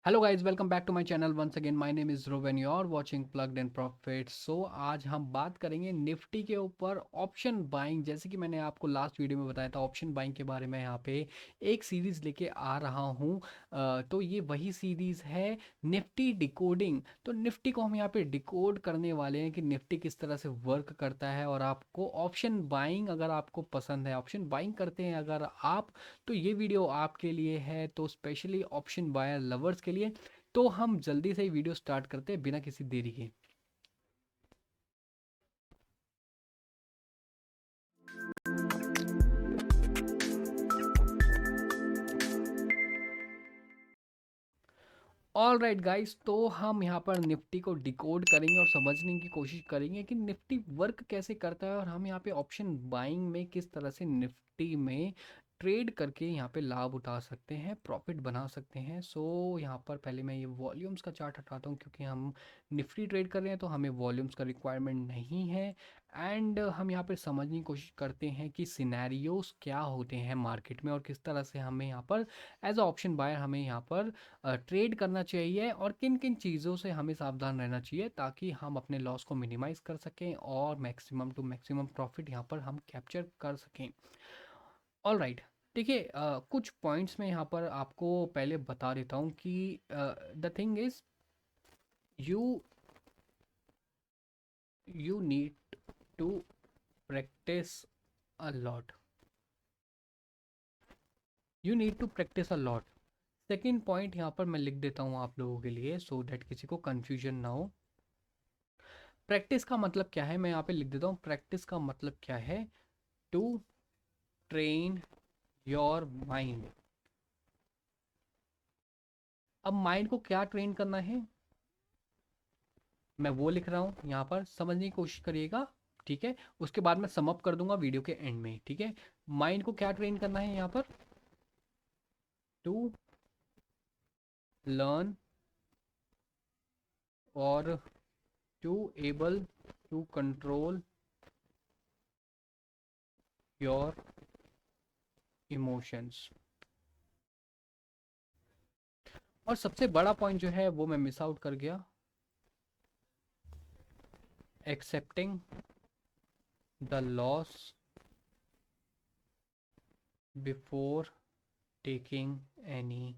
Hello guys, welcome back to my channel once again. My name is Dhruv and you are watching plugged and profit. So आज हम बात करेंगे Nifty के ऊपर option buying. जैसे कि मैंने आपको लास्ट वीडियो में बताया था, ऑप्शन बाइंग के बारे में यहाँ पे एक सीरीज़ लेके आ रहा हूँ। तो ये वही सीरीज़ है, निफ्टी डिकोडिंग। तो निफ्टी को हम यहाँ पे डिकोड करने वाले हैं कि निफ्टी किस तरह से वर्क करता है। और आपको ऑप्शन बाइंग अगर आपको पसंद है, ऑप्शन बाइंग करते हैं अगर आप, तो ये वीडियो आपके लिए है, तो स्पेशली ऑप्शन बायर लवर्स के लिए। तो हम जल्दी से ही वीडियो स्टार्ट करते हैं बिना किसी देरी के। ऑल राइट गाइस, तो हम यहाँ पर निफ्टी को डिकोड करेंगे और समझने की कोशिश करेंगे कि निफ्टी वर्क कैसे करता है और हम यहाँ पे ऑप्शन बाइंग में किस तरह से निफ्टी में ट्रेड करके यहाँ पे लाभ उठा सकते हैं, प्रॉफिट बना सकते हैं। सो यहाँ पर पहले मैं ये वॉल्यूम्स का चार्ट हटाता हूँ, क्योंकि हम निफ्टी ट्रेड कर रहे हैं तो हमें वॉल्यूम्स का रिक्वायरमेंट नहीं है। एंड हम यहाँ पे समझने की कोशिश करते हैं कि सिनेरियोस क्या होते हैं मार्केट में और किस तरह से हमें यहाँ पर एज अ ऑप्शन बायर हमें यहाँ पर ट्रेड करना चाहिए और किन किन चीज़ों से हमें सावधान रहना चाहिए, ताकि हम अपने लॉस को मिनिमाइज़ कर सकें और मैक्सिमम टू मैक्सिमम प्रॉफिट यहाँ पर हम कैप्चर कर सकें। ऑल राइट, देखिए, कुछ पॉइंट्स में यहाँ पर आपको पहले बता देता हूँ कि the thing is, you you need to practise a lot. You need to practise a lot. Second point यहाँ पर मैं लिख देता हूँ आप लोगों के लिए, सो दैट किसी को कन्फ्यूजन ना हो। प्रैक्टिस का मतलब क्या है, मैं यहाँ पे लिख देता हूँ। प्रैक्टिस का मतलब क्या है? To train your mind. अब माइंड को क्या ट्रेन करना है, मैं वो लिख रहा हूँ यहाँ पर, समझने की कोशिश करिएगा। ठीक है, उसके बाद मैं समअप कर दूंगा वीडियो के एंड में। ठीक है, माइंड को क्या ट्रेन करना है यहाँ पर? टू लर्न और to able to control your emotions. और सबसे बड़ा पॉइंट जो है वो मैं मिस आउट कर गया, accepting the loss before taking any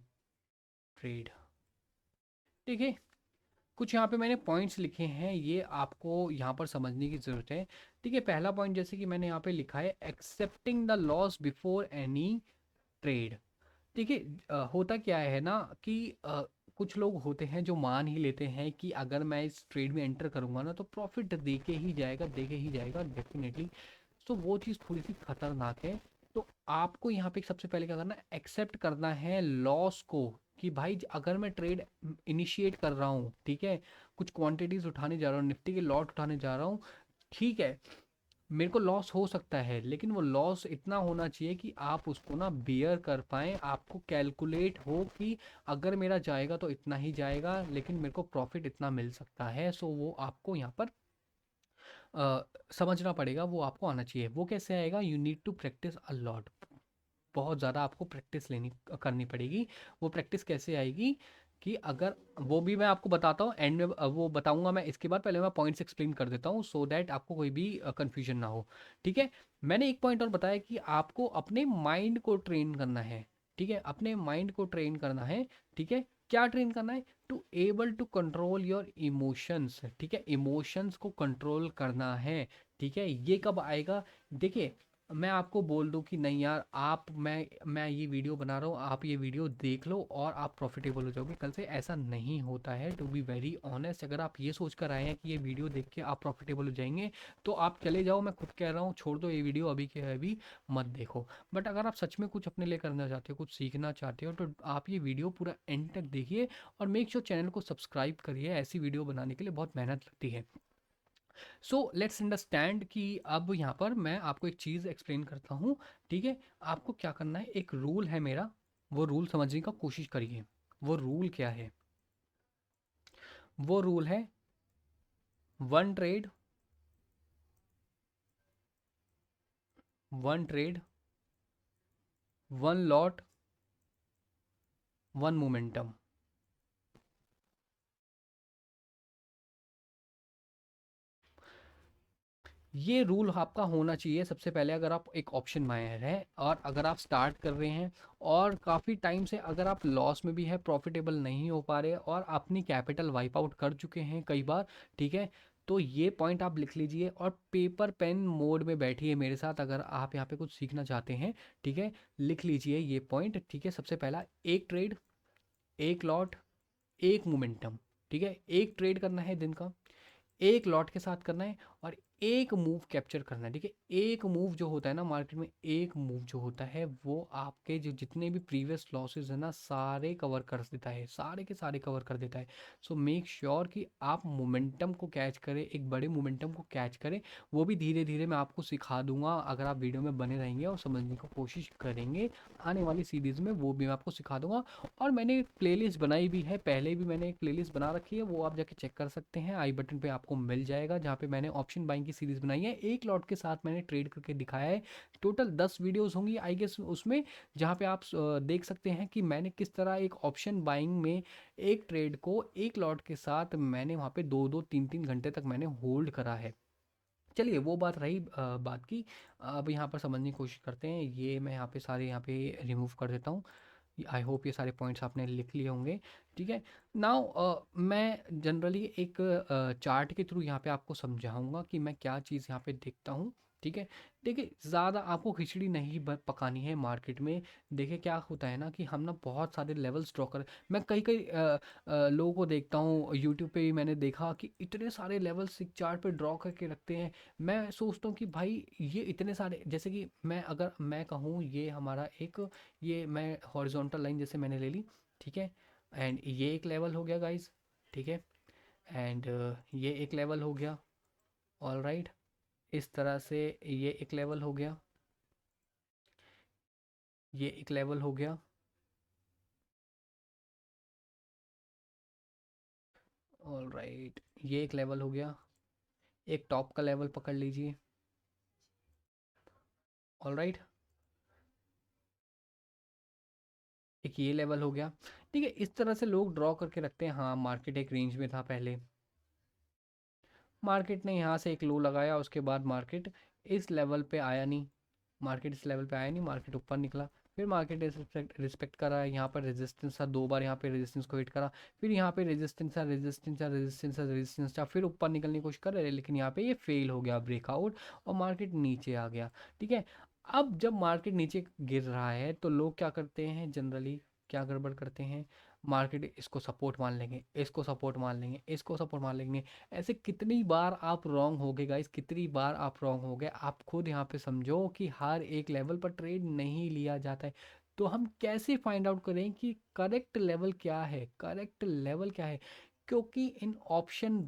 trade. ठीक है, कुछ यहाँ पे मैंने पॉइंट्स लिखे हैं, ये आपको यहाँ पर समझने की ज़रूरत है। ठीक है, पहला पॉइंट जैसे कि मैंने यहाँ पे लिखा है, accepting the loss before any trade. देखिए, होता क्या है ना कि कुछ लोग होते हैं जो मान ही लेते हैं कि अगर मैं इस ट्रेड में एंटर करूंगा ना तो प्रॉफिट देके ही जाएगा डेफिनेटली। तो वो चीज़ थोड़ी सी खतरनाक है। तो आपको यहाँ पे सबसे पहले क्या करना है, एक्सेप्ट करना है लॉस को। कि भाई अगर मैं ट्रेड इनिशिएट कर रहा हूँ, ठीक है, कुछ क्वांटिटीज उठाने जा रहा हूँ, निफ्टी के लॉट उठाने जा रहा हूँ, ठीक है, मेरे को लॉस हो सकता है, लेकिन वो लॉस इतना होना चाहिए कि आप उसको ना बियर कर पाएँ, आपको कैलकुलेट हो कि अगर मेरा जाएगा तो इतना ही जाएगा, लेकिन मेरे को प्रॉफिट इतना मिल सकता है। सो वो आपको यहाँ पर समझना पड़ेगा, वो आपको आना चाहिए। वो कैसे आएगा? You need to practise a lot. बहुत ज़्यादा आपको प्रैक्टिस लेनी करनी पड़ेगी। वो प्रैक्टिस कैसे आएगी कि अगर, वो भी मैं आपको बताता हूँ एंड में, वो बताऊंगा मैं इसके बाद। पहले मैं पॉइंट्स एक्सप्लेन कर देता हूँ सो दैट आपको कोई भी कन्फ्यूजन ना हो। ठीक है, मैंने एक पॉइंट और बताया कि आपको अपने माइंड को ट्रेन करना है। ठीक है, अपने माइंड को ट्रेन करना है। ठीक है, क्या ट्रेन करना है? To able to control your emotions. ठीक है, इमोशंस को कंट्रोल करना है। ठीक है, ये कब आएगा? देखिए, मैं आपको बोल दूं कि नहीं यार, आप मैं ये वीडियो बना रहा हूँ, आप ये वीडियो देख लो और आप प्रॉफिटेबल हो जाओगे कल से, ऐसा नहीं होता है। टू बी वेरी ऑनेस्ट, अगर आप ये सोच कर आए हैं कि ये वीडियो देख के आप प्रॉफिटेबल हो जाएंगे, तो आप चले जाओ। मैं खुद कह रहा हूँ, छोड़ दो ये वीडियो, अभी के अभी मत देखो। बट अगर आप सच में कुछ अपने लिए करना चाहते हो, कुछ सीखना चाहते हो, तो आप ये वीडियो पूरा एंड तक देखिए। और मेक श्योर चैनल को सब्सक्राइब करिए, ऐसी वीडियो बनाने के लिए बहुत मेहनत लगती है। सो लेट्स अंडरस्टैंड कि अब यहाँ पर मैं आपको एक चीज़ एक्सप्लेन करता हूँ। ठीक है, आपको क्या करना है, एक रूल है मेरा, वो रूल समझने का कोशिश करिए। वो रूल क्या है? वो रूल है, one trade, one trade, one lot, one momentum. ये रूल आपका होना चाहिए सबसे पहले, अगर आप एक ऑप्शन बायर हैं और अगर आप स्टार्ट कर रहे हैं और काफ़ी टाइम से अगर आप लॉस में भी है, प्रॉफिटेबल नहीं हो पा रहे और अपनी कैपिटल वाइप आउट कर चुके हैं कई बार, ठीक है, तो ये पॉइंट आप लिख लीजिए और पेपर पेन मोड में बैठिए मेरे साथ अगर आप यहाँ पे कुछ सीखना चाहते हैं, ठीक है। लिख लीजिए ये पॉइंट, ठीक है। सबसे पहला, एक ट्रेड, एक लॉट, एक मोमेंटम, ठीक है। एक ट्रेड करना है दिन का, एक लॉट के साथ करना है और एक मूव कैप्चर करना है, ठीक है। एक मूव जो होता है ना मार्केट में, एक मूव जो होता है वो आपके जो जितने भी प्रीवियस लॉसेस है ना सारे कवर कर देता है, सारे के सारे कवर कर देता है। सो मेक श्योर कि आप मोमेंटम को कैच करें, एक बड़े मोमेंटम को कैच करें। वो भी धीरे धीरे मैं आपको सिखा दूंगा अगर आप वीडियो में बने रहेंगे और समझने की कोशिश करेंगे। आने वाली सीरीज़ में वो भी मैं आपको सिखा दूंगा। और मैंने एक प्लेलिस्ट बनाई भी है, पहले भी मैंने एक प्लेलिस्ट बना रखी है, वो आप जाके चेक कर सकते हैं, आई बटन पे आपको मिल जाएगा, जहाँ पे मैंने ऑप्शन बाइंग की सीरीज़ बनाई है, एक लॉट के साथ मैंने ट्रेड करके दिखाया है। टोटल 10 वीडियोस होंगी आई गेस उसमें, जहाँ पे आप देख सकते हैं कि मैंने किस तरह एक ऑप्शन बाइंग में एक ट्रेड को एक लॉट के साथ मैंने वहाँ पे 2-2 3-3 घंटे तक मैंने होल्ड करा है। चलिए वो बात रही बात की। अब यहाँ पर समझने की कोशिश करते हैं, ये मैं यहाँ पे सारे यहाँ पे रिमूव कर देता हूँ। आई होप ये सारे पॉइंट्स आपने लिख लिए होंगे, ठीक है। नाउ मैं जनरली एक चार्ट के थ्रू यहाँ पे आपको समझाऊंगा कि मैं क्या चीज़ यहाँ पे देखता हूँ, ठीक है। देखिए ज़्यादा आपको खिचड़ी नहीं पकानी है मार्केट में। देखिए क्या होता है ना कि हम ना बहुत सारे लेवल्स ड्रॉ कर, मैं कई कई लोगों को देखता हूँ यूट्यूब पे भी मैंने देखा कि इतने सारे लेवल्स एक चार्ट पे ड्रॉ करके रखते हैं। मैं सोचता हूँ कि भाई ये इतने सारे, जैसे कि मैं अगर मैं कहूँ ये हमारा एक, ये मैं हॉरिजॉन्टल लाइन जैसे मैंने ले ली, ठीक है। एंड ये एक लेवल हो गया गाइस, ठीक है। एंड ये एक लेवल हो गया, ऑल राइट। इस तरह से ये एक लेवल हो गया, ये एक लेवल हो गया, ऑल राइट। ये एक लेवल हो गया, एक टॉप का लेवल पकड़ लीजिए, ऑल राइट। एक ये लेवल हो गया, ठीक है। इस तरह से लोग ड्रॉ करके रखते हैं। हाँ मार्केट एक रेंज में था पहले, मार्केट ने यहाँ से एक लो लगाया, उसके बाद मार्केट इस लेवल पे आया नहीं, मार्केट इस लेवल पे आया नहीं, मार्केट ऊपर निकला, फिर मार्केट रिस्पेक्ट रिस्पेक्ट करा, यहाँ पर रेजिस्टेंस था, दो बार यहाँ पे रेजिस्टेंस को हिट करा, फिर यहाँ पे रेजिस्टेंस था, रेजिस्टेंस था, रेजिस्टेंस था, रेजिस्टेंस था, फिर ऊपर निकलने की कोशिश कर रहे, लेकिन यहाँ पे ये फेल हो गया ब्रेकआउट और मार्केट नीचे आ गया, ठीक है। अब जब मार्केट नीचे गिर रहा है तो लोग क्या करते हैं जनरली, क्या गड़बड़ करते हैं, मार्केट इसको सपोर्ट मान लेंगे, इसको सपोर्ट मान लेंगे, इसको सपोर्ट मान लेंगे। ऐसे कितनी बार आप रॉन्ग हो गए गाइस, कितनी बार आप रॉन्ग हो गए, आप खुद यहाँ पे समझो कि हर एक लेवल पर ट्रेड नहीं लिया जाता है। तो हम कैसे फाइंड आउट करें कि करेक्ट लेवल क्या है, करेक्ट लेवल क्या है? क्योंकि इन ऑप्शन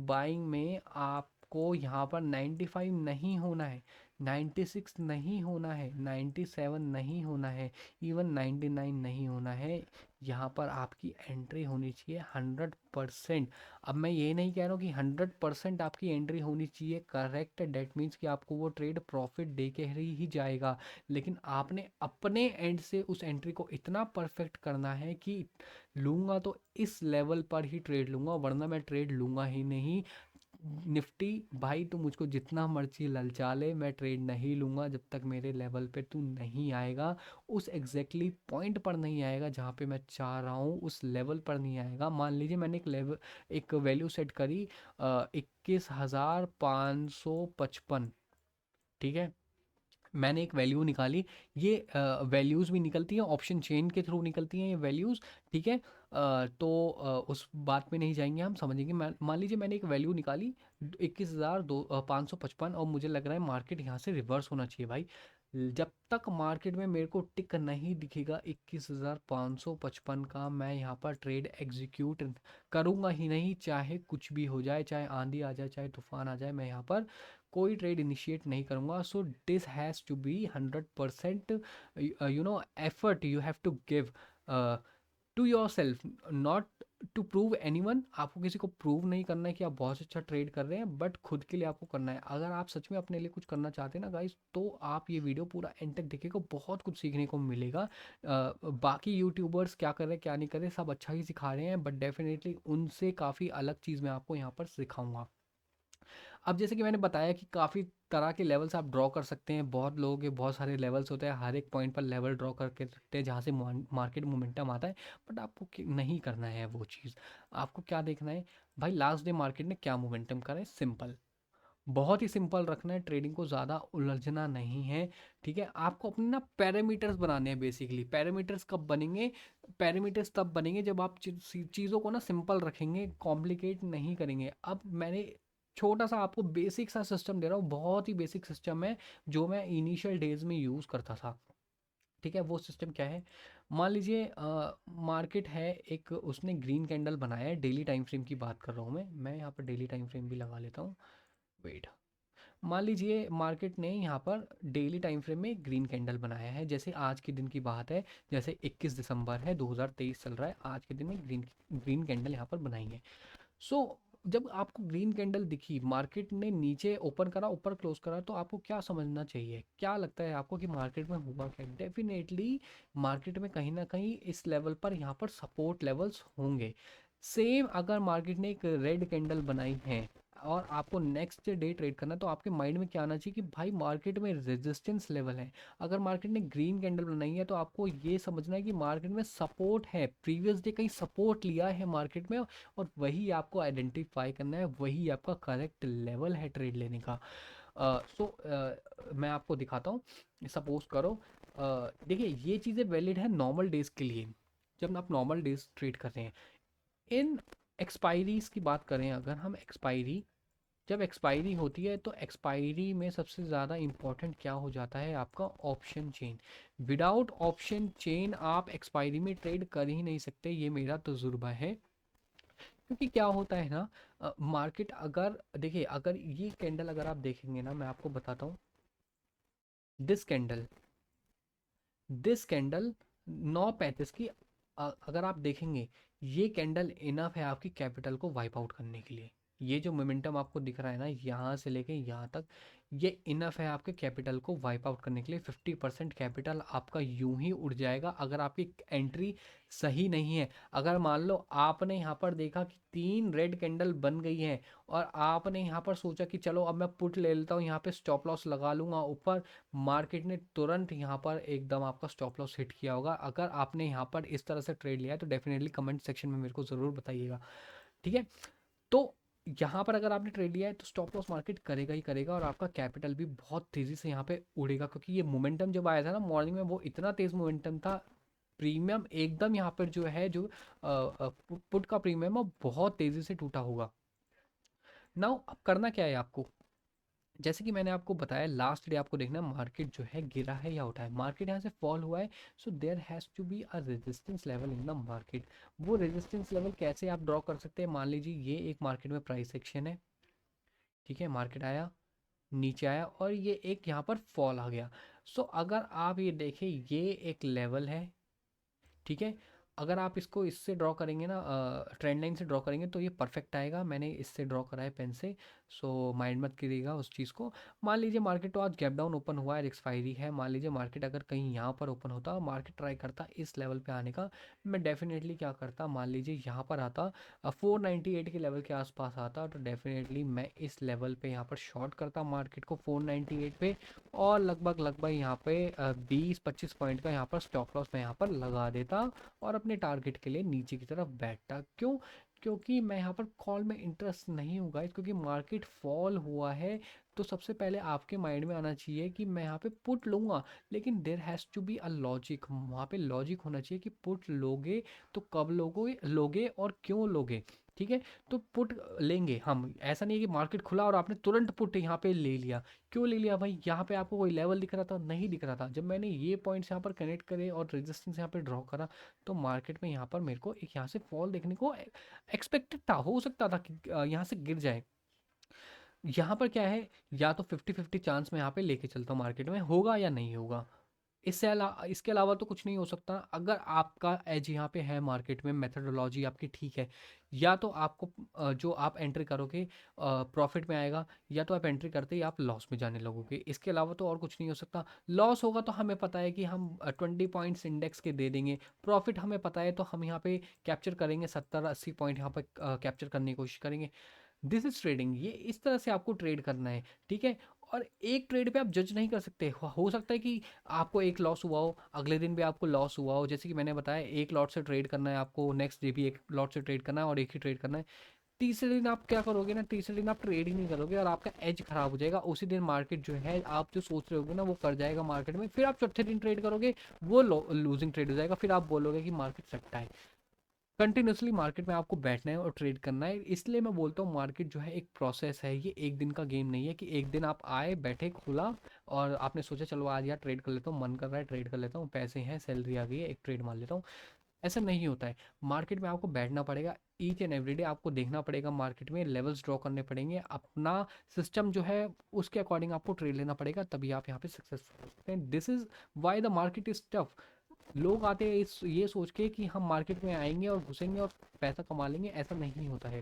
बाइंग में आपको यहाँ पर 95 नहीं होना है, 96 नहीं होना है, 97 नहीं होना है, इवन 99 नहीं होना है। यहाँ पर आपकी एंट्री होनी चाहिए 100%। अब मैं ये नहीं कह रहा हूँ कि 100% आपकी एंट्री होनी चाहिए करेक्ट, डेट मीन्स कि आपको वो ट्रेड प्रॉफिट दे के ही जाएगा, लेकिन आपने अपने एंड से उस एंट्री को इतना परफेक्ट करना है कि लूँगा तो इस लेवल पर ही ट्रेड लूँगा, वरना मैं ट्रेड लूँगा ही नहीं। निफ्टी भाई तू मुझको जितना मर्जी ललचा ले, मैं ट्रेड नहीं लूँगा जब तक मेरे लेवल पे तू नहीं आएगा, उस एग्जैक्टली पॉइंट पर नहीं आएगा जहाँ पे मैं चाह रहा हूँ, उस लेवल पर नहीं आएगा। मान लीजिए मैंने एक लेवल, एक वैल्यू सेट करी 21,555, ठीक है। मैंने एक वैल्यू निकाली, ये वैल्यूज़ भी निकलती हैं ऑप्शन चेन के थ्रू, निकलती हैं ये वैल्यूज़, ठीक है। तो उस बात में नहीं जाएंगे, हम समझेंगे। मान लीजिए मैंने एक वैल्यू निकाली 21,555 और मुझे लग रहा है मार्केट यहाँ से रिवर्स होना चाहिए भाई। जब तक मार्केट में मेरे को टिक नहीं दिखेगा 21,555 का, मैं यहाँ पर ट्रेड एग्जीक्यूट करूँगा ही नहीं, चाहे कुछ भी हो जाए, चाहे आंधी आ जाए, चाहे तूफान आ जाए, मैं यहाँ पर कोई ट्रेड इनिशिएट नहीं करूँगा। So this has to be 100%, effort you have to give to yourself, not to prove anyone. आपको किसी को प्रूव नहीं करना है कि आप बहुत अच्छा ट्रेड कर रहे हैं, बट खुद के लिए आपको करना है। अगर आप सच में अपने लिए कुछ करना चाहते हैं ना गाइस, तो आप ये वीडियो पूरा एंड तक देखिएगा, बहुत कुछ सीखने को मिलेगा। बाकी यूट्यूबर्स क्या कर रहे हैं क्या नहीं कर रहे, सब अच्छा ही सिखा रहे हैं, बट डेफिनेटली उनसे काफ़ी अलग चीज़ मैं आपको यहाँ पर सिखाऊंगा। अब जैसे कि मैंने बताया कि काफ़ी तरह के लेवल्स आप ड्रॉ कर सकते हैं, बहुत लोगों के बहुत सारे लेवल्स होते हैं, हर एक पॉइंट पर लेवल ड्रॉ करके रखते हैं जहाँ से मार्केट मोमेंटम आता है। बट आपको नहीं करना है वो चीज़। आपको क्या देखना है भाई, लास्ट डे मार्केट ने क्या मोमेंटम करा है, सिंपल, बहुत ही सिंपल रखना है, ट्रेडिंग को ज़्यादा उलझना नहीं है। ठीक है, आपको अपने ना पैरामीटर्स बनाने हैं। बेसिकली पैरामीटर्स कब बनेंगे, पैरामीटर्स तब बनेंगे जब आप चीज़ों को ना सिंपल रखेंगे, कॉम्प्लिकेट नहीं करेंगे। अब मैंने छोटा सा आपको बेसिक सा सिस्टम दे रहा हूँ, बहुत ही बेसिक सिस्टम है जो मैं इनिशियल डेज में यूज़ करता था। ठीक है, वो सिस्टम क्या है, मान लीजिए मार्केट है एक, उसने ग्रीन कैंडल बनाया है, डेली टाइम फ्रेम की बात कर रहा हूँ मैं यहाँ पर डेली टाइम फ्रेम भी लगा लेता हूँ। वेट, मान लीजिए मार्केट ने यहाँ पर डेली टाइम फ्रेम में ग्रीन कैंडल बनाया है, जैसे आज के दिन की बात है, जैसे 21 दिसंबर है 2023 चल रहा है, आज के दिन में ग्रीन ग्रीन कैंडल यहाँ पर बनाई है। सो जब आपको ग्रीन कैंडल दिखी, मार्केट ने नीचे ओपन करा, ऊपर क्लोज करा, तो आपको क्या समझना चाहिए, क्या लगता है आपको कि मार्केट में हुआ क्या, डेफिनेटली मार्केट में कहीं ना कहीं इस लेवल पर यहाँ पर सपोर्ट लेवल्स होंगे। सेम अगर मार्केट ने एक रेड कैंडल बनाई है और आपको नेक्स्ट डे ट्रेड करना है, तो आपके माइंड में क्या आना चाहिए कि भाई मार्केट में रेजिस्टेंस लेवल है। अगर मार्केट ने ग्रीन कैंडल बनाई है तो आपको ये समझना है कि मार्केट में सपोर्ट है, प्रीवियस डे कहीं सपोर्ट लिया है मार्केट में, और वही आपको आइडेंटिफाई करना है, वही आपका करेक्ट लेवल है ट्रेड लेने का। मैं आपको दिखाता हूँ, सपोज करो देखिए ये चीज़ें वैलिड है नॉर्मल डेज के लिए, जब आप नॉर्मल डेज ट्रेड कर रहे हैं। इन एक्सपायरीज की बात करें, अगर हम एक्सपायरी, जब एक्सपायरी होती है तो एक्सपायरी में सबसे ज़्यादा इम्पॉर्टेंट क्या हो जाता है, आपका option chain. Without option chain आप एक्सपायरी में ट्रेड कर ही नहीं सकते, ये मेरा तजुर्बा है। क्योंकि क्या होता है ना, मार्केट अगर देखिए, अगर ये कैंडल अगर आप देखेंगे ना, मैं आपको बताता हूँ, दिस कैंडल, दिस कैंडल 9:35 की, अगर आप देखेंगे, ये कैंडल इनफ है आपकी कैपिटल को वाइप आउट करने के लिए। ये जो मोमेंटम आपको दिख रहा है ना, यहाँ से लेके यहाँ तक, ये इनफ है आपके कैपिटल को वाइप आउट करने के लिए। 50% कैपिटल आपका यूं ही उड़ जाएगा अगर आपकी एंट्री सही नहीं है। अगर मान लो आपने यहाँ पर देखा कि 3 रेड कैंडल बन गई हैं, और आपने यहाँ पर सोचा कि चलो अब मैं पुट ले लेता हूँ, यहाँ पे स्टॉप लॉस लगा लूंगा ऊपर, मार्केट ने तुरंत यहाँ पर एकदम आपका स्टॉप लॉस हिट किया होगा। अगर आपने यहाँ पर इस तरह से ट्रेड लिया है तो डेफिनेटली कमेंट सेक्शन में मेरे को ज़रूर बताइएगा। ठीक है, तो यहाँ पर अगर आपने ट्रेड लिया है तो स्टॉप लॉस मार्केट करेगा ही करेगा, और आपका कैपिटल भी बहुत तेज़ी से यहाँ पे उड़ेगा, क्योंकि ये मोमेंटम जब आया था ना मॉर्निंग में, वो इतना तेज़ मोमेंटम था, प्रीमियम एकदम यहाँ पर जो है, जो पुट का प्रीमियम है, वो बहुत तेज़ी से टूटा होगा। नाउ अब करना क्या है आपको, जैसे कि मैंने आपको बताया, लास्ट डे आपको देखना है मार्केट जो है गिरा है या उठा है। मार्केट यहाँ से फॉल हुआ है, so there has to be a resistance level in the market. वो रेजिस्टेंस लेवल कैसे आप ड्रॉ कर सकते हैं, मान लीजिए ये एक मार्केट में प्राइस एक्शन है। ठीक है, मार्केट आया, नीचे आया, और ये एक यहाँ पर फॉल आ गया। सो अगर आप ये देखें, ये एक लेवल है। ठीक है, अगर आप इसको इससे ड्रॉ करेंगे ना, ट्रेंड लाइन से ड्रॉ करेंगे, तो ये परफेक्ट आएगा। मैंने इससे ड्रॉ करा है पेन से, सो माइंड मत करिएगा उस चीज़ को। मान लीजिए मार्केट तो आज गैप डाउन ओपन हुआ है, एक्सपायरी है, मान लीजिए मार्केट अगर कहीं यहाँ पर ओपन होता, मार्केट ट्राई करता इस लेवल पे आने का, मैं डेफिनेटली क्या करता, मान लीजिए यहाँ पर आता, 498 के लेवल के आसपास आता, तो डेफिनेटली मैं इस लेवल पे यहाँ पर शॉर्ट करता मार्केट को 498 पे, और लगभग लगभग यहाँ पे 20-25 पॉइंट का यहाँ पर स्टॉप लॉस मैं यहाँ पर लगा देता, और अपने टारगेट के लिए नीचे की तरफ बैठता। क्यों, क्योंकि मैं यहाँ पर कॉल में इंटरेस्ट नहीं हूँ गाइस, क्योंकि मार्केट फॉल हुआ है, तो सबसे पहले आपके माइंड में आना चाहिए कि मैं यहाँ पे पुट लूँगा, लेकिन there has to be a logic, वहाँ पे लॉजिक होना चाहिए कि पुट लोगे तो कब लोगे लोगे और क्यों लोगे। ठीक है, तो पुट लेंगे हम, ऐसा नहीं है कि मार्केट खुला और आपने तुरंत पुट यहाँ पे ले लिया। क्यों ले लिया भाई, यहाँ पे आपको कोई लेवल दिख रहा था, नहीं दिख रहा था। जब मैंने ये पॉइंट्स यहाँ पर कनेक्ट करे और रेजिस्टेंस यहाँ पे ड्रॉ करा, तो मार्केट में यहाँ पर मेरे को एक यहाँ से फॉल देखने को एक्सपेक्टेड था, हो सकता था कि यहाँ से गिर जाए। यहाँ पर क्या है, या तो 50-50 चांस में यहाँ पे लेके चलता हूँ, मार्केट में होगा या नहीं होगा, इसके अलावा तो कुछ नहीं हो सकता। अगर आपका एज यहाँ पे है मार्केट में, मेथडोलॉजी आपकी ठीक है, या तो आपको जो आप एंट्री करोगे प्रॉफिट में आएगा, या तो आप एंट्री करते ही आप लॉस में जाने लगोगे। इसके अलावा तो और कुछ नहीं हो सकता। लॉस होगा तो हमें पता है कि हम 20 पॉइंट्स इंडेक्स के दे देंगे, प्रॉफिट हमें पता है तो हम यहाँ पे कैप्चर करेंगे 70-80 पॉइंट यहाँ पे कैप्चर करने की कोशिश करेंगे। दिस इज ट्रेडिंग, ये इस तरह से आपको ट्रेड करना है, ठीक है। और एक ट्रेड पे आप जज नहीं कर सकते, हो सकता है कि आपको एक लॉस हुआ हो, अगले दिन भी आपको लॉस हुआ हो, जैसे कि मैंने बताया एक लॉट से ट्रेड करना है आपको, नेक्स्ट डे भी एक लॉट से ट्रेड करना है और एक ही ट्रेड करना है। तीसरे दिन आप क्या करोगे ना, तीसरे दिन आप ट्रेड ही नहीं करोगे और आपका एज खराब हो जाएगा, उसी दिन मार्केट जो है आप जो सोच रहे होगे ना वो कर जाएगा मार्केट में, फिर आप चौथे दिन ट्रेड करोगे, वो लूजिंग ट्रेड हो जाएगा, फिर आप बोलोगे कि मार्केट सट्टा है। कंटिन्यूसली मार्केट में आपको बैठना है और ट्रेड करना है, इसलिए मैं बोलता हूँ मार्केट जो है एक प्रोसेस है, ये एक दिन का गेम नहीं है कि एक दिन आप आए बैठे खुला और आपने सोचा चलो आज यार ट्रेड कर लेता हूँ, मन कर रहा है ट्रेड कर लेता हूँ, पैसे हैं सैलरी आ गई है एक ट्रेड मार लेता हूँ। ऐसा नहीं होता है। मार्केट में आपको बैठना पड़ेगा, ईच एंड एवरी डे आपको देखना पड़ेगा, मार्केट में लेवल्स ड्रॉ करने पड़ेंगे, अपना सिस्टम जो है उसके अकॉर्डिंग आपको ट्रेड लेना पड़ेगा, तभी आप यहाँ पे सक्सेसफुल हो सकते हैं। This is why the market is tough. लोग आते हैं इस ये सोच के कि हम मार्केट में आएंगे और घुसेंगे और पैसा कमा लेंगे, ऐसा नहीं होता है,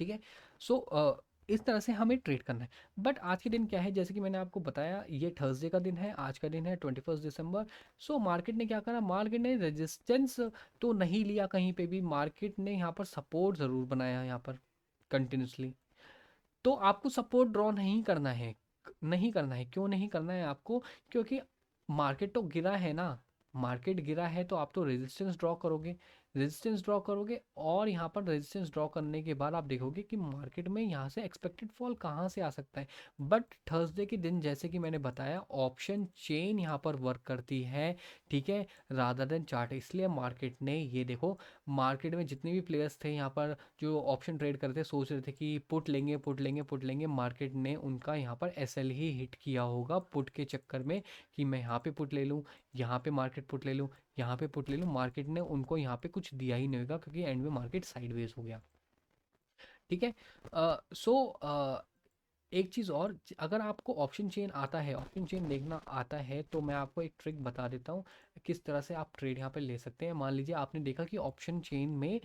ठीक है। सो इस तरह से हमें ट्रेड करना है। बट आज के दिन क्या है, जैसे कि मैंने आपको बताया ये थर्सडे का दिन है, आज का दिन है 21 दिसंबर। सो मार्केट ने क्या करा, मार्केट ने रेजिस्टेंस तो नहीं लिया कहीं पे भी, मार्केट ने यहाँ पर सपोर्ट ज़रूर बनाया यहाँ पर कंटिन्यूसली। तो आपको सपोर्ट ड्रॉ नहीं करना है, नहीं करना है, क्यों नहीं करना है आपको, क्योंकि मार्केट तो गिरा है ना, मार्केट गिरा है तो आप तो रेजिस्टेंस ड्रॉ करोगे, रेजिस्टेंस ड्रॉ करोगे और यहाँ पर रेजिस्टेंस ड्रॉ करने के बाद आप देखोगे कि मार्केट में यहाँ से एक्सपेक्टेड फॉल कहाँ से आ सकता है। बट थर्सडे के दिन जैसे कि मैंने बताया ऑप्शन चेन यहाँ पर वर्क करती है, ठीक है, रादर देन चार्ट, इसलिए मार्केट ने ये देखो, मार्केट में जितने भी प्लेयर्स थे यहाँ पर जो ऑप्शन ट्रेड करते सोच रहे थे कि पुट लेंगे पुट लेंगे पुट लेंगे, मार्केट ने उनका यहाँ पर एसएल ही हिट किया होगा पुट के चक्कर में, कि मैं यहाँ पे पुट ले लूँ, यहाँ पे मार्केट पुट ले लूँ, यहाँ पे पुट ले लूँ, मार्केट ने उनको यहाँ पे कुछ दिया ही नहीं होगा क्योंकि एंड में मार्केट साइडवेज हो गया, ठीक है। सो एक चीज़ और, अगर आपको ऑप्शन चेन आता है, ऑप्शन चेन देखना आता है, तो मैं आपको एक ट्रिक बता देता हूँ किस तरह से आप ट्रेड यहाँ पे ले सकते हैं। मान लीजिए आपने देखा कि ऑप्शन चेन में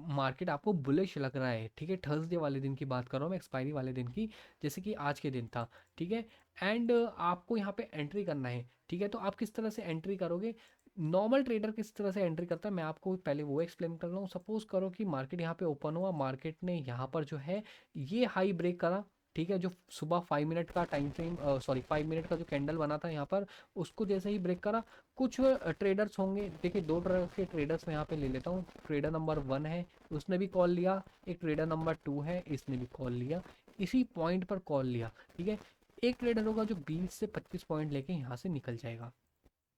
मार्केट आपको बुलिश लग रहा है, ठीक है, थर्सडे वाले दिन की बात कर रहा हूँ मैं, एक्सपायरी वाले दिन की, जैसे कि आज के दिन था, ठीक है। एंड आपको यहाँ पे एंट्री करना है, ठीक है, तो आप किस तरह से एंट्री करोगे, नॉर्मल ट्रेडर किस तरह से एंट्री करता है मैं आपको पहले वो एक्सप्लेन कर रहा हूँ। सपोज करो कि मार्केट यहाँ पे ओपन हुआ, मार्केट ने यहाँ पर जो है ये हाई ब्रेक करा, ठीक है, जो सुबह 5 मिनट का टाइम फ्रेम, सॉरी 5 मिनट का जो कैंडल बना था यहाँ पर, उसको जैसे ही ब्रेक करा, कुछ ट्रेडर्स होंगे, देखिए दो तरह के ट्रेडर्स मैं यहाँ पे ले लेता हूँ, ट्रेडर नंबर 1 है उसने भी कॉल लिया, एक ट्रेडर नंबर 2 है इसने भी कॉल लिया, इसी पॉइंट पर कॉल लिया, ठीक है। एक ट्रेडर होगा जो 20 से 25 पॉइंट लेके यहाँ से निकल जाएगा,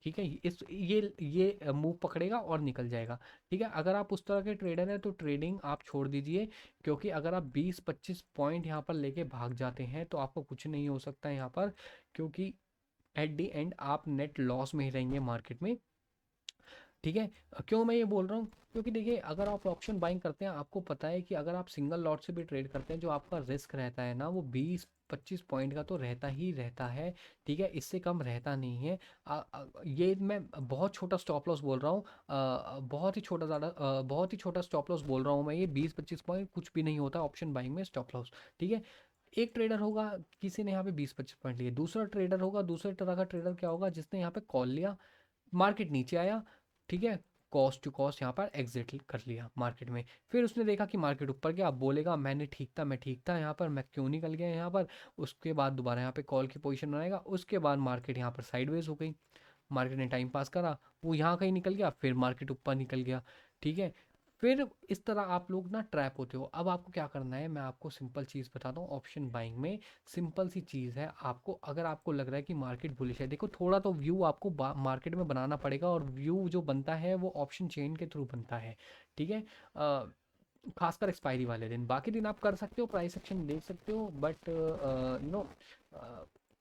ठीक है, इस ये मूव पकड़ेगा और निकल जाएगा, ठीक है। अगर आप उस तरह के ट्रेडर हैं तो ट्रेडिंग आप छोड़ दीजिए, क्योंकि अगर आप 20-25 पॉइंट यहाँ पर लेके भाग जाते हैं तो आपको कुछ नहीं हो सकता यहाँ पर, क्योंकि एट द एंड आप नेट लॉस में ही रहेंगे मार्केट में, ठीक है। क्यों मैं ये बोल रहा हूँ, क्योंकि देखिए अगर आप ऑप्शन बाइंग करते हैं आपको पता है कि अगर आप सिंगल लॉट से भी ट्रेड करते हैं जो आपका रिस्क रहता है ना वो 20-25 पॉइंट का तो रहता ही रहता है, ठीक है, इससे कम रहता नहीं है। ये मैं बहुत छोटा स्टॉप लॉस बोल रहा हूँ, बहुत ही छोटा, ज़्यादा बहुत ही छोटा स्टॉप लॉस बोल रहा हूँ मैं, ये 20-25 पॉइंट कुछ भी नहीं होता ऑप्शन बाइंग में स्टॉप लॉस, ठीक है। एक ट्रेडर होगा, किसी ने यहाँ पे 20-25 पॉइंट लिए, दूसरा ट्रेडर होगा, दूसरे तरह का ट्रेडर क्या होगा, जिसने यहाँ पे कॉल लिया, मार्केट नीचे आया, ठीक है, कॉस्ट टू कॉस्ट यहाँ पर एग्जिट कर लिया मार्केट में, फिर उसने देखा कि मार्केट ऊपर गया, अब बोलेगा मैंने ठीक था, मैं ठीक था यहाँ पर, मैं क्यों निकल गया यहाँ पर, उसके बाद दोबारा यहाँ पे कॉल की पोजीशन बनाएगा, उसके बाद मार्केट यहाँ पर साइडवेज हो गई, मार्केट ने टाइम पास करा, वो यहाँ कहीं निकल गया, फिर मार्केट ऊपर निकल गया, ठीक है। फिर इस तरह आप लोग ना ट्रैप होते हो। अब आपको क्या करना है, मैं आपको सिंपल चीज़ बताता हूँ ऑप्शन बाइंग में, सिंपल सी चीज़ है, आपको अगर आपको लग रहा है कि मार्केट बुलिश है, देखो थोड़ा तो व्यू आपको मार्केट में बनाना पड़ेगा, और व्यू जो बनता है वो ऑप्शन चेन के थ्रू बनता है, ठीक है। खासकर एक्सपायरी वाले दिन, बाकी दिन आप कर सकते हो, प्राइस एक्शन देख सकते हो, but no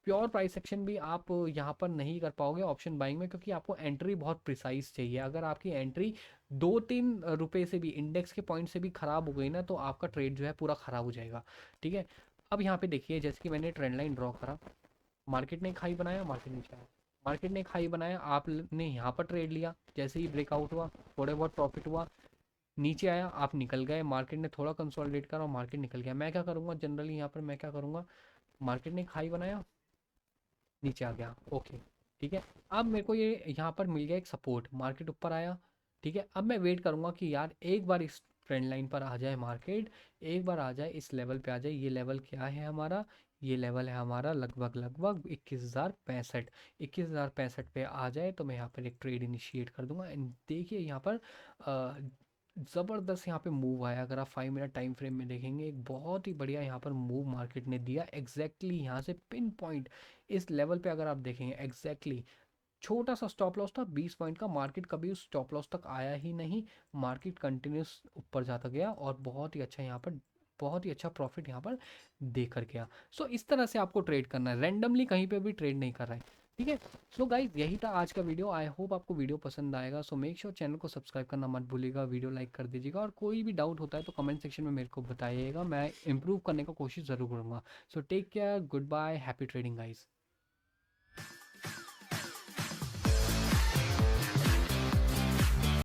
pure price action भी आप यहाँ पर नहीं कर पाओगे ऑप्शन बाइंग में, क्योंकि आपको एंट्री बहुत प्रिसाइज चाहिए। अगर आपकी एंट्री 2-3 रुपए से भी, इंडेक्स के पॉइंट से भी ख़राब हो गई ना, तो आपका ट्रेड जो है पूरा ख़राब हो जाएगा, ठीक है। अब यहाँ पे देखिए जैसे कि मैंने ट्रेंड लाइन ड्रॉ करा, मार्केट ने एक हाई बनाया, मार्केट नीचे आया, मार्केट ने एक हाई बनाया, आपने यहाँ पर ट्रेड लिया, जैसे ही ब्रेकआउट हुआ थोड़े बहुत प्रॉफिट हुआ, नीचे आया आप निकल गए, मार्केट ने थोड़ा कंसोलिडेट करा और मार्केट निकल गया। मैं क्या करूँगा जनरली यहाँ पर, मैं क्या करूँगा, मार्केट ने एक हाई बनाया, नीचे आ गया, ओके, ठीक है। अब मेरे को ये यहाँ पर मिल गया एक सपोर्ट, मार्केट ऊपर आया, ठीक है। अब मैं वेट करूँगा कि यार एक बार इस ट्रेंड लाइन पर आ जाए मार्केट, एक बार आ जाए इस लेवल पे आ जाए, ये लेवल क्या है हमारा, ये लेवल है हमारा लगभग लगभग 21,065। 21,065 पे आ जाए तो मैं यहाँ पर एक ट्रेड इनिशिएट कर दूंगा। एंड देखिए यहाँ पर ज़बरदस्त यहाँ पे मूव आया। अगर आप 5 मिनट टाइम फ्रेम में देखेंगे, एक बहुत ही बढ़िया यहाँ पर मूव मार्केट ने दिया एग्जैक्टली यहाँ से पिन पॉइंट इस लेवल पे। अगर आप देखेंगे एग्जैक्टली छोटा सा स्टॉप लॉस था 20 पॉइंट का, मार्केट कभी उस स्टॉप लॉस तक आया ही नहीं, मार्केट कंटिन्यूस ऊपर जाता गया और बहुत ही अच्छा यहाँ पर, बहुत ही अच्छा प्रॉफिट यहाँ पर देकर गया। सो इस तरह से आपको ट्रेड करना है, रैंडमली कहीं पे भी ट्रेड नहीं कर रहा है, ठीक है। सो गाइज यही था आज का वीडियो। आई होप आपको वीडियो पसंद आएगा। सो मेक श्योर चैनल को सब्सक्राइब करना मत भूलिएगा, वीडियो लाइक कर दीजिएगा, और कोई भी डाउट होता है तो कमेंट सेक्शन में मेरे को बताइएगा, मैं इंप्रूव करने का कोशिश ज़रूर करूँगा। So take care, goodbye, happy trading guys.